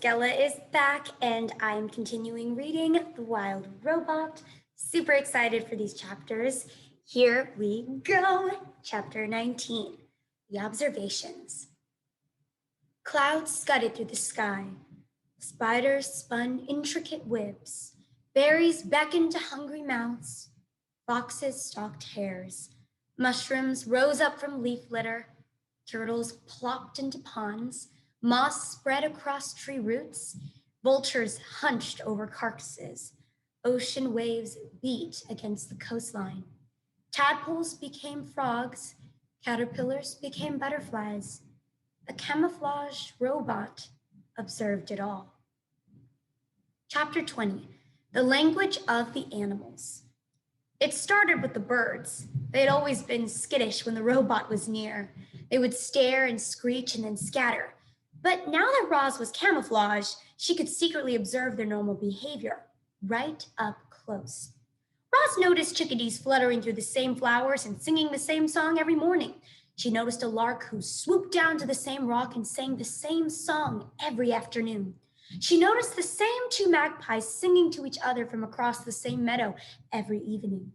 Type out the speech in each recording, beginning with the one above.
Gella is back, and I'm continuing reading The Wild Robot. Super excited for these chapters. Here we go. Chapter 19 The Observations. Clouds scudded through the sky. Spiders spun intricate webs. Berries beckoned to hungry mouths. Foxes stalked hares. Mushrooms rose up from leaf litter. Turtles plopped into ponds. Moss spread across tree roots. Vultures hunched over carcasses. Ocean waves beat against the coastline. Tadpoles became frogs. Caterpillars became butterflies. A camouflaged robot observed it all. Chapter 20, The Language of the Animals. It started with the birds. They had always been skittish when the robot was near. They would stare and screech and then scatter. But now that Roz was camouflaged, she could secretly observe their normal behavior, right up close. Roz noticed chickadees fluttering through the same flowers and singing the same song every morning. She noticed a lark who swooped down to the same rock and sang the same song every afternoon. She noticed the same two magpies singing to each other from across the same meadow every evening.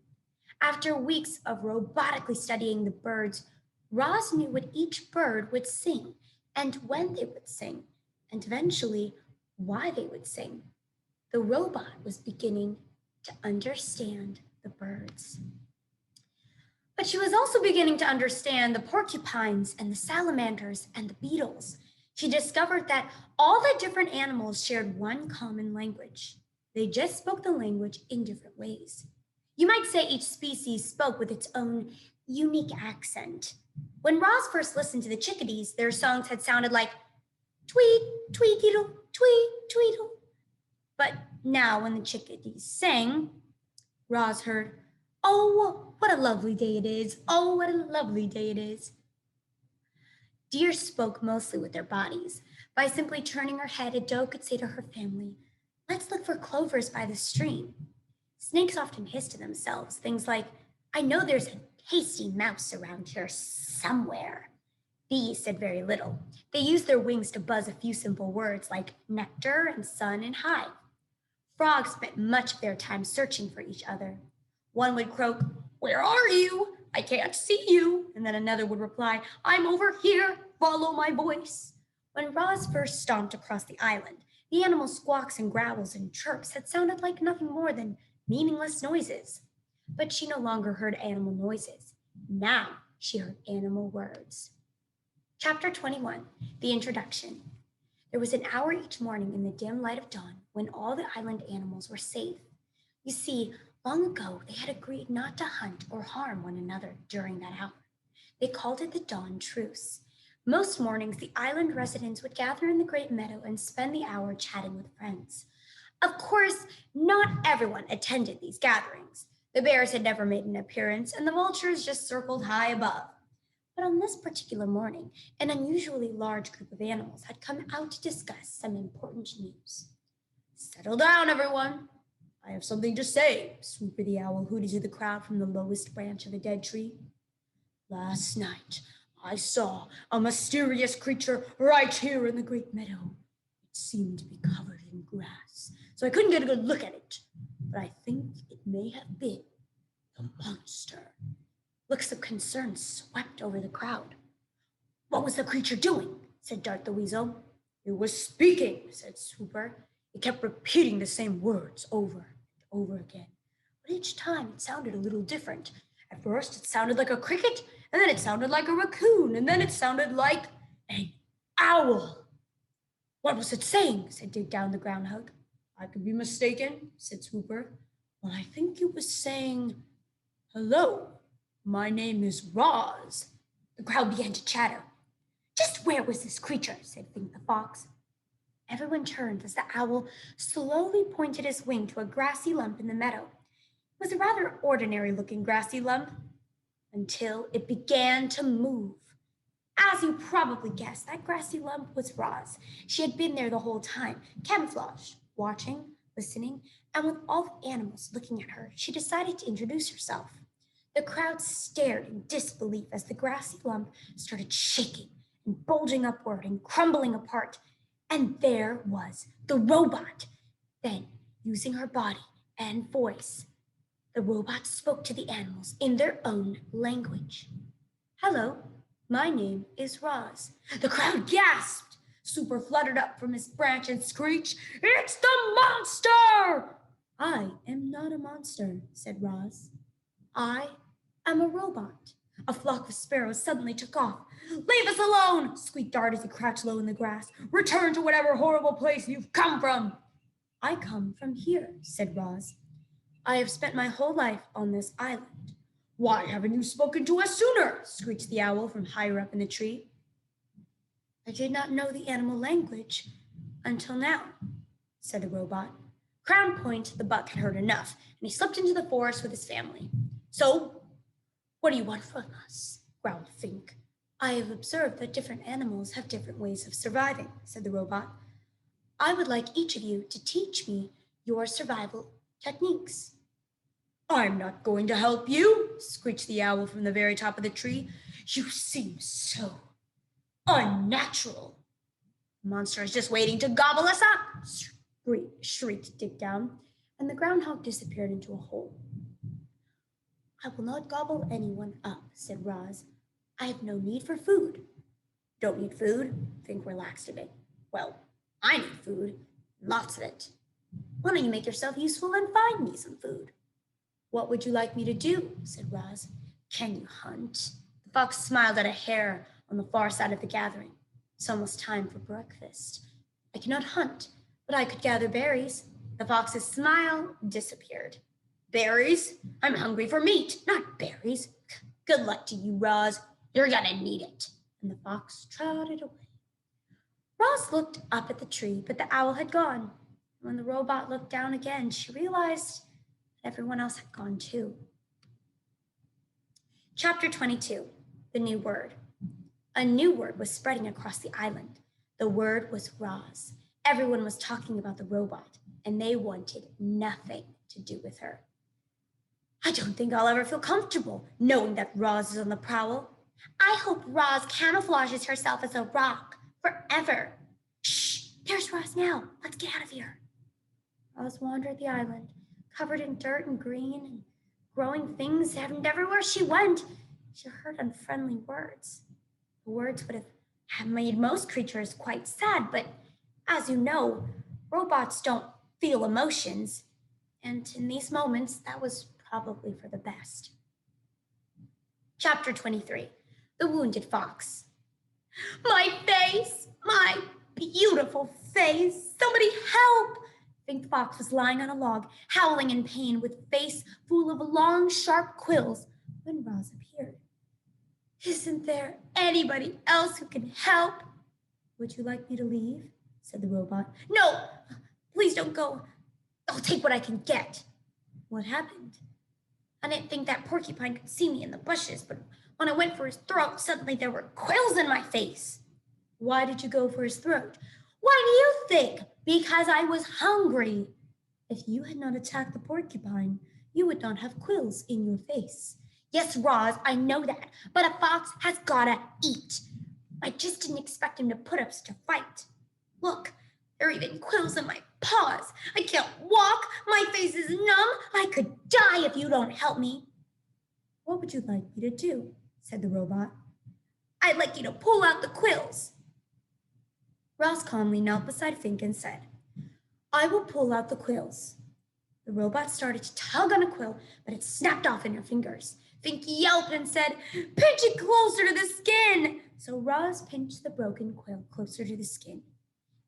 After weeks of robotically studying the birds, Roz knew what each bird would sing and when they would sing, and eventually why they would sing. The robot was beginning to understand the birds. But she was also beginning to understand the porcupines and the salamanders and the beetles. She discovered that all the different animals shared one common language. They just spoke the language in different ways. You might say each species spoke with its own unique accent. When Roz first listened to the chickadees, their songs had sounded like tweet, tweedle, tweet, tweedle. But now when the chickadees sang, Roz heard, "Oh, what a lovely day it is. Oh, what a lovely day it is." Deer spoke mostly with their bodies. By simply turning her head, a doe could say to her family, "Let's look for clovers by the stream." Snakes often hissed to themselves, things like, "I know there's a tasty mouse around here somewhere." Bees said very little. They used their wings to buzz a few simple words like nectar and sun and hive. Frogs spent much of their time searching for each other. One would croak, "Where are you? I can't see you." And then another would reply, "I'm over here. Follow my voice." When Roz first stomped across the island, the animal squawks and growls and chirps had sounded like nothing more than meaningless noises. But she no longer heard animal noises. Now she heard animal words. Chapter 21, The Introduction. There was an hour each morning in the dim light of dawn when all the island animals were safe. You see, long ago they had agreed not to hunt or harm one another during that hour. They called it the dawn truce. Most mornings, the island residents would gather in the great meadow and spend the hour chatting with friends. Of course, not everyone attended these gatherings. The bears had never made an appearance, and the vultures just circled high above. But on this particular morning, an unusually large group of animals had come out to discuss some important news. "Settle down, everyone. I have something to say," Swooper the owl hooted to the crowd from the lowest branch of a dead tree. "Last night, I saw a mysterious creature right here in the great meadow. It seemed to be covered in grass, so I couldn't get a good look at it. But I think it may have been the monster." Looks of concern swept over the crowd. "What was the creature doing?" said Dart the Weasel. "It was speaking," said Swooper. "It kept repeating the same words over and over again. But each time it sounded a little different. At first it sounded like a cricket, and then it sounded like a raccoon, and then it sounded like an owl." "What was it saying?" said Dig Down the Groundhog. "I could be mistaken," said Swooper. "Well, I think it was saying, 'Hello, my name is Roz.'" The crowd began to chatter. "Just where was this creature?" said Fink the Fox. Everyone turned as the owl slowly pointed his wing to a grassy lump in the meadow. It was a rather ordinary-looking grassy lump until it began to move. As you probably guessed, that grassy lump was Roz. She had been there the whole time, camouflaged, watching, listening, and with all the animals looking at her, she decided to introduce herself. The crowd stared in disbelief as the grassy lump started shaking and bulging upward and crumbling apart. And there was the robot. Then, using her body and voice, the robot spoke to the animals in their own language. Hello, my name is Roz. The crowd gasped. Super fluttered up from his branch and screeched, It's the monster! I am not a monster, said Roz. I am a robot. A flock of sparrows suddenly took off. Leave us alone, squeaked Dart as he crouched low in the grass. Return to whatever horrible place you've come from. I come from here, said Roz. I have spent my whole life on this island. Why haven't you spoken to us sooner? Screeched the owl from higher up in the tree. I did not know the animal language until now, said the robot. Crown Point, the buck, had heard enough, and he slipped into the forest with his family. So, what do you want from us? Growled Fink. I have observed that different animals have different ways of surviving, said the robot. I would like each of you to teach me your survival techniques. I'm not going to help you, screeched the owl from the very top of the tree. You seem so unnatural. The monster is just waiting to gobble us up, shrieked Dick Down, and the groundhog disappeared into a hole. I will not gobble anyone up, said Roz. I have no need for food. Don't need food? Fink relaxed a bit. Well, I need food, lots of it. Why don't you make yourself useful and find me some food? What would you like me to do? Said Roz. Can you hunt? The fox smiled at a hare on the far side of the gathering. It's almost time for breakfast. I cannot hunt, but I could gather berries. The fox's smile disappeared. Berries? I'm hungry for meat, not berries. Good luck to you, Roz. You're gonna need it. And the fox trotted away. Roz looked up at the tree, but the owl had gone. When the robot looked down again, she realized that everyone else had gone too. Chapter 22, The New Word. A new word was spreading across the island. The word was Roz. Everyone was talking about the robot, and they wanted nothing to do with her. I don't think I'll ever feel comfortable knowing that Roz is on the prowl. I hope Roz camouflages herself as a rock forever. Shh, there's Roz now. Let's get out of here. Roz wandered the island, covered in dirt and green and growing things, and everywhere she went, she heard unfriendly words. The words would have made most creatures quite sad, but as you know, robots don't feel emotions, and in these moments, that was probably for the best. Chapter 23, The Wounded Fox. My face! My beautiful face! Somebody help! Fink the fox was lying on a log, howling in pain with face full of long, sharp quills, when Roz appeared. Isn't there anybody else who can help? Would you like me to leave? Said the robot. No, please don't go. I'll take what I can get. What happened? I didn't think that porcupine could see me in the bushes, but when I went for his throat, suddenly there were quills in my face. Why did you go for his throat? Why do you think? Because I was hungry. If you had not attacked the porcupine, you would not have quills in your face. Yes, Roz, I know that, but a fox has gotta eat. I just didn't expect him to put up such a fight. Look, there are even quills in my paws. I can't walk. My face is numb. I could die if you don't help me. What would you like me to do? Said the robot. I'd like you to pull out the quills. Roz calmly knelt beside Fink and said, I will pull out the quills. The robot started to tug on a quill, but it snapped off in her fingers. Fink yelped and said, pinch it closer to the skin. So Roz pinched the broken quill closer to the skin.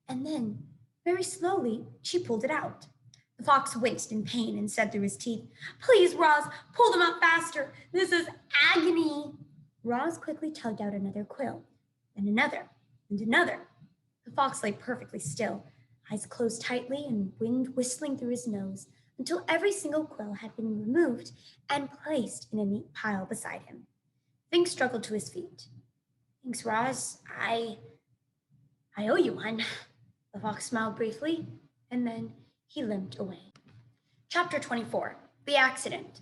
And then, very slowly, she pulled it out. The fox winced in pain and said through his teeth, Please, Roz, pull them out faster. This is agony. Roz quickly tugged out another quill, then another, and another. The fox lay perfectly still, eyes closed tightly and wind whistling through his nose, until every single quill had been removed and placed in a neat pile beside him. Fink struggled to his feet. Thanks, Roz. I owe you one. The fox smiled briefly, and then he limped away. Chapter 24, The Accident.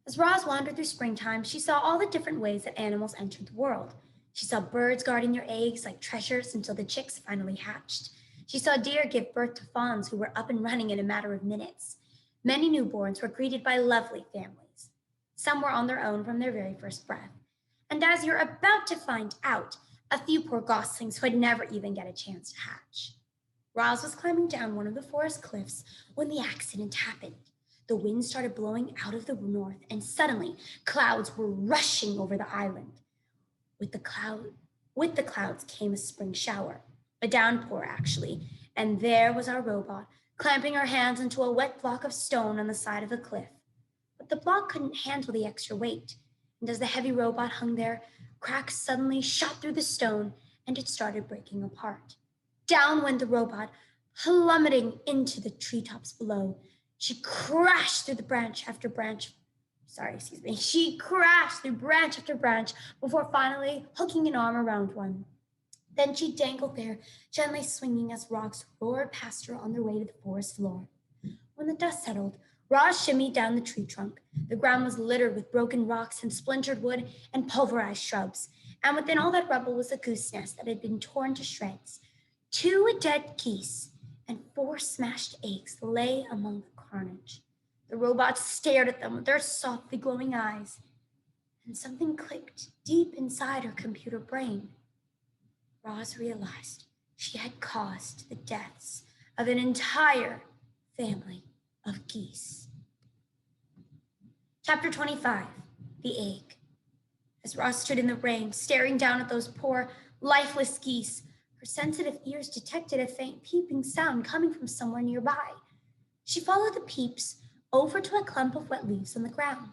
As Roz wandered through springtime, she saw all the different ways that animals entered the world. She saw birds guarding their eggs like treasures until the chicks finally hatched. She saw deer give birth to fawns who were up and running in a matter of minutes. Many newborns were greeted by lovely families. Some were on their own from their very first breath. And as you're about to find out, a few poor goslings who would never even get a chance to hatch. Roz was climbing down one of the forest cliffs when the accident happened. The wind started blowing out of the north, and suddenly clouds were rushing over the island. With the clouds came a spring shower, a downpour actually, and there was our robot, clamping her hands into a wet block of stone on the side of the cliff. But the block couldn't handle the extra weight, and as the heavy robot hung there, cracks suddenly shot through the stone, and it started breaking apart. Down went the robot, plummeting into the treetops below. She crashed through branch after branch before finally hooking an arm around one. Then she dangled there, gently swinging as rocks roared past her on their way to the forest floor. When the dust settled, Roz shimmied down the tree trunk. The ground was littered with broken rocks and splintered wood and pulverized shrubs, and within all that rubble was a goose nest that had been torn to shreds. 2 dead geese and 4 smashed eggs lay among the carnage. The robot stared at them with their softly glowing eyes, and something clicked deep inside her computer brain. Roz realized she had caused the deaths of an entire family of geese. Chapter 25, The Egg. As Roz stood in the rain, staring down at those poor, lifeless geese, her sensitive ears detected a faint peeping sound coming from somewhere nearby. She followed the peeps over to a clump of wet leaves on the ground,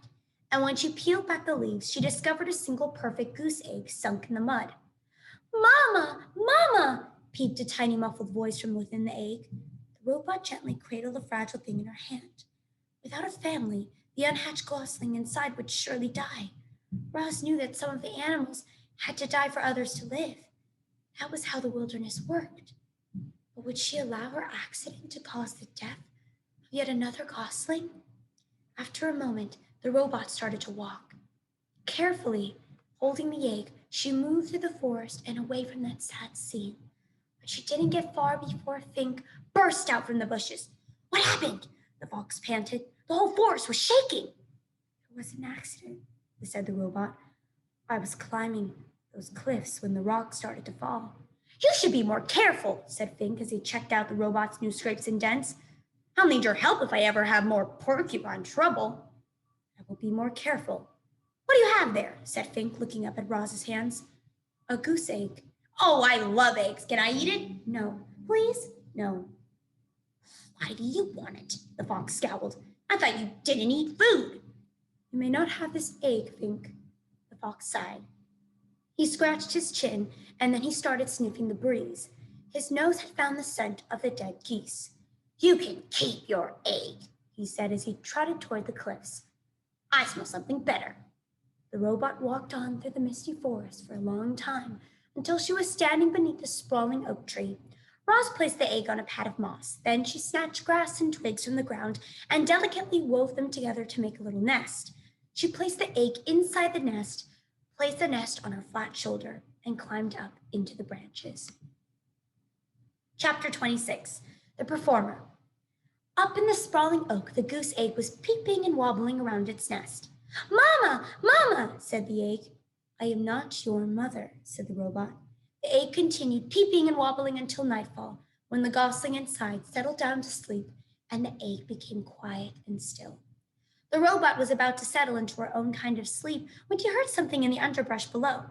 and when she peeled back the leaves, she discovered a single perfect goose egg sunk in the mud. "Mama! Mama!" peeped a tiny muffled voice from within the egg. The robot gently cradled the fragile thing in her hand. Without a family, the unhatched gosling inside would surely die. Roz knew that some of the animals had to die for others to live. That was how the wilderness worked. But would she allow her accident to cause the death of yet another gosling? After a moment, the robot started to walk. Carefully, holding the egg, she moved through the forest and away from that sad scene. But she didn't get far before Fink burst out from the bushes. "What happened?" the fox panted. "The whole forest was shaking." "It was an accident," said the robot. "I was climbing those cliffs when the rocks started to fall." "You should be more careful," said Fink as he checked out the robot's new scrapes and dents. "I'll need your help if I ever have more porcupine trouble." "I will be more careful." "What do you have there?" said Fink, looking up at Roz's hands. "A goose egg." "Oh, I love eggs. Can I eat it?" "No." "Please?" "No." "Why do you want it?" the fox scowled. "I thought you didn't eat food." "You may not have this egg, Fink," the fox sighed. He scratched his chin, and then he started sniffing the breeze. His nose had found the scent of the dead geese. "You can keep your egg," he said as he trotted toward the cliffs. "I smell something better." The robot walked on through the misty forest for a long time until she was standing beneath a sprawling oak tree. Roz placed the egg on a pad of moss. Then she snatched grass and twigs from the ground and delicately wove them together to make a little nest. She placed the egg inside the nest, placed the nest on her flat shoulder, and climbed up into the branches. Chapter 26, The Performer. Up in the sprawling oak, the goose egg was peeping and wobbling around its nest. "Mama! Mama!" said the egg. "I am not your mother," said the robot. The egg continued peeping and wobbling until nightfall, when the gosling inside settled down to sleep and the egg became quiet and still. The robot was about to settle into her own kind of sleep when she heard something in the underbrush below.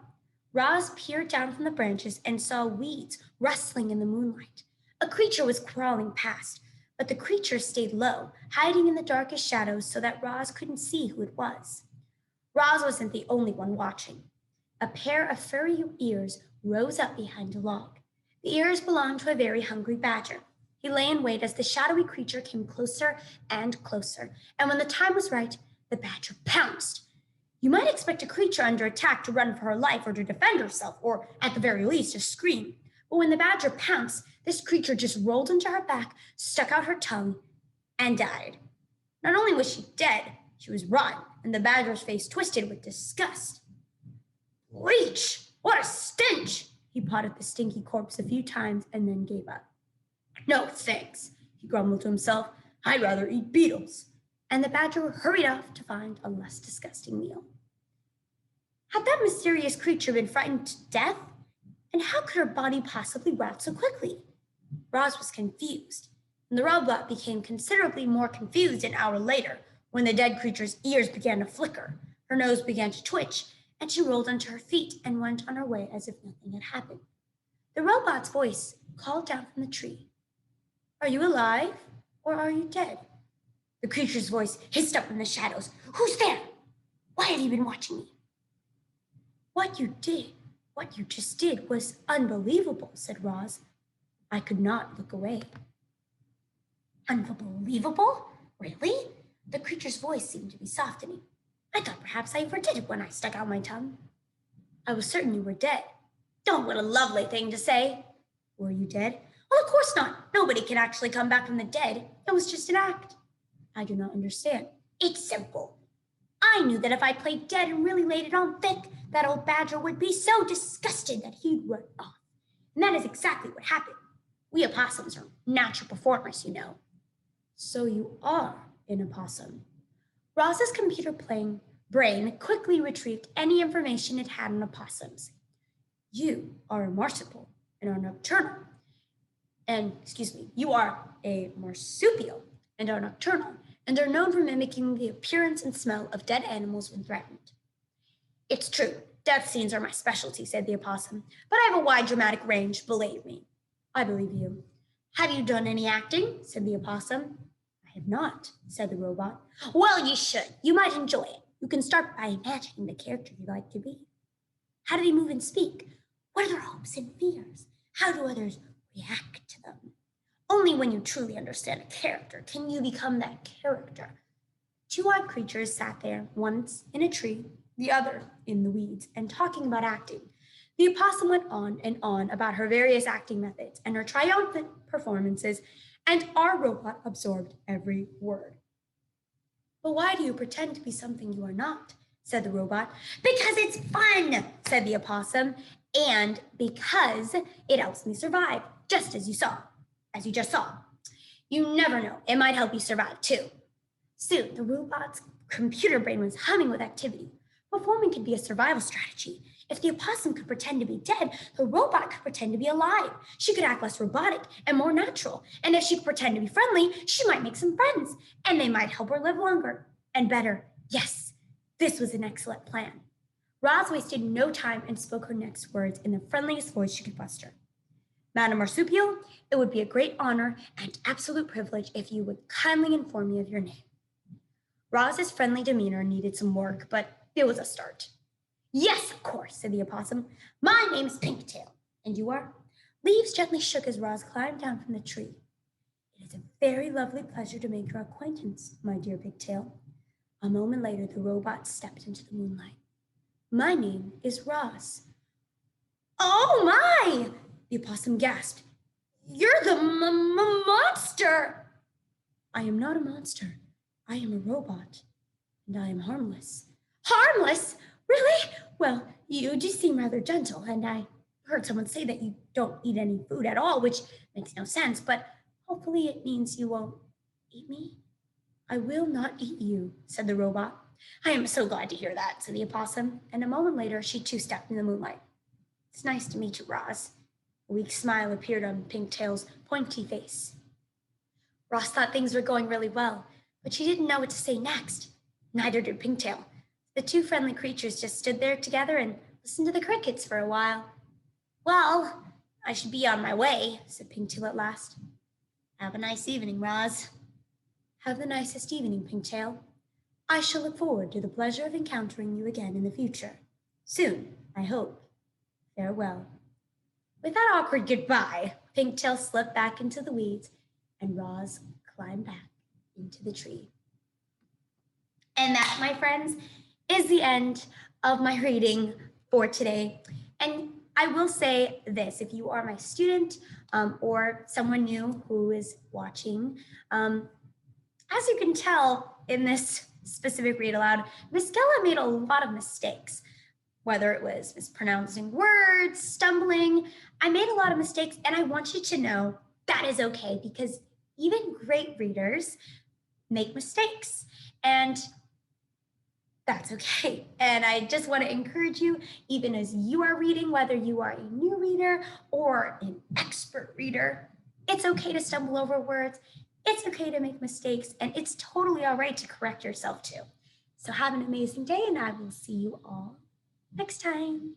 Roz peered down from the branches and saw weeds rustling in the moonlight. A creature was crawling past, but the creature stayed low, hiding in the darkest shadows so that Roz couldn't see who it was. Roz wasn't the only one watching. A pair of furry ears rose up behind a log. The ears belonged to a very hungry badger. He lay in wait as the shadowy creature came closer and closer, and when the time was right, the badger pounced. You might expect a creature under attack to run for her life or to defend herself, or at the very least to scream. But when the badger pounced, this creature just rolled into her back, stuck out her tongue, and died. Not only was she dead, she was rotten, and the badger's face twisted with disgust. "Leech! What a stench!" He pawed at the stinky corpse a few times and then gave up. No, thanks, he grumbled to himself. I'd rather eat beetles. And the badger hurried off to find a less disgusting meal. Had that mysterious creature been frightened to death? And how could her body possibly rot so quickly? Roz was confused, and the robot became considerably more confused an hour later when the dead creature's ears began to flicker, her nose began to twitch, and she rolled onto her feet and went on her way as if nothing had happened. The robot's voice called down from the tree. Are you alive or are you dead? The creature's voice hissed up in the shadows. Who's there? Why have you been watching me? What you just did was unbelievable, said Roz. I could not look away. Unbelievable? Really? The creature's voice seemed to be softening. I thought perhaps I overdid it when I stuck out my tongue. I was certain you were dead. Oh, what a lovely thing to say. Were you dead? Well, of course not. Nobody can actually come back from the dead. It was just an act. I do not understand. It's simple. I knew that if I played dead and really laid it on thick, that old badger would be so disgusted that he'd run off. And that is exactly what happened. We opossums are natural performers, you know. So you are an opossum. Roz's computer brain quickly retrieved any information it had on opossums. You are a marsupial and are nocturnal. You are a marsupial and are nocturnal, and are known for mimicking the appearance and smell of dead animals when threatened. It's true, death scenes are my specialty, said the opossum, but I have a wide dramatic range, believe me. I believe you. Have you done any acting? Said the opossum. I have not, said the robot. Well, you should. You might enjoy it. You can start by imagining the character you'd like to be. How do they move and speak? What are their hopes and fears? How do others react to them? Only when you truly understand a character can you become that character. Two odd creatures sat there, one in a tree, the other in the weeds, and talking about acting. The opossum went on and on about her various acting methods and her triumphant performances, and our robot absorbed every word. But why do you pretend to be something you are not? Said the robot. Because it's fun, said the opossum, and because it helps me survive, just as you just saw. You never know, it might help you survive too. Soon, the robot's computer brain was humming with activity. Performing could be a survival strategy. If the opossum could pretend to be dead, the robot could pretend to be alive. She could act less robotic and more natural. And if she could pretend to be friendly, she might make some friends, and they might help her live longer and better. Yes, this was an excellent plan. Roz wasted no time and spoke her next words in the friendliest voice she could muster. Madam Marsupial, it would be a great honor and absolute privilege if you would kindly inform me of your name. Roz's friendly demeanor needed some work, but it was a start. Yes, of course, said the opossum. My name is Pinktail, and you are? Leaves gently shook as Roz climbed down from the tree. It is a very lovely pleasure to make your acquaintance, my dear Pigtail. A moment later, the robot stepped into the moonlight. My name is Roz. Oh, my! The opossum gasped. You're the monster! I am not a monster. I am a robot, and I am harmless. Harmless? Really? Well, you do seem rather gentle, and I heard someone say that you don't eat any food at all, which makes no sense, but hopefully it means you won't eat me. I will not eat you, said the robot. I am so glad to hear that, said the opossum, and a moment later she too stepped in the moonlight. It's nice to meet you, Roz. A weak smile appeared on Pinktail's pointy face. Roz thought things were going really well, but she didn't know what to say next. Neither did Pinktail. The two friendly creatures just stood there together and listened to the crickets for a while. Well, I should be on my way, said Pinktail at last. Have a nice evening, Roz. Have the nicest evening, Pinktail. I shall look forward to the pleasure of encountering you again in the future. Soon, I hope. Farewell. With that awkward goodbye, Pinktail slipped back into the weeds, and Roz climbed back into the tree. And that, my friends, is the end of my reading for today. And I will say this, if you are my student or someone new who is watching, as you can tell in this specific read aloud, Miss Gella made a lot of mistakes, whether it was mispronouncing words, stumbling. I made a lot of mistakes, and I want you to know that is okay because even great readers make mistakes. And that's okay. And I just want to encourage you, even as you are reading, whether you are a new reader or an expert reader, it's okay to stumble over words. It's okay to make mistakes, and it's totally all right to correct yourself too. So have an amazing day, and I will see you all next time.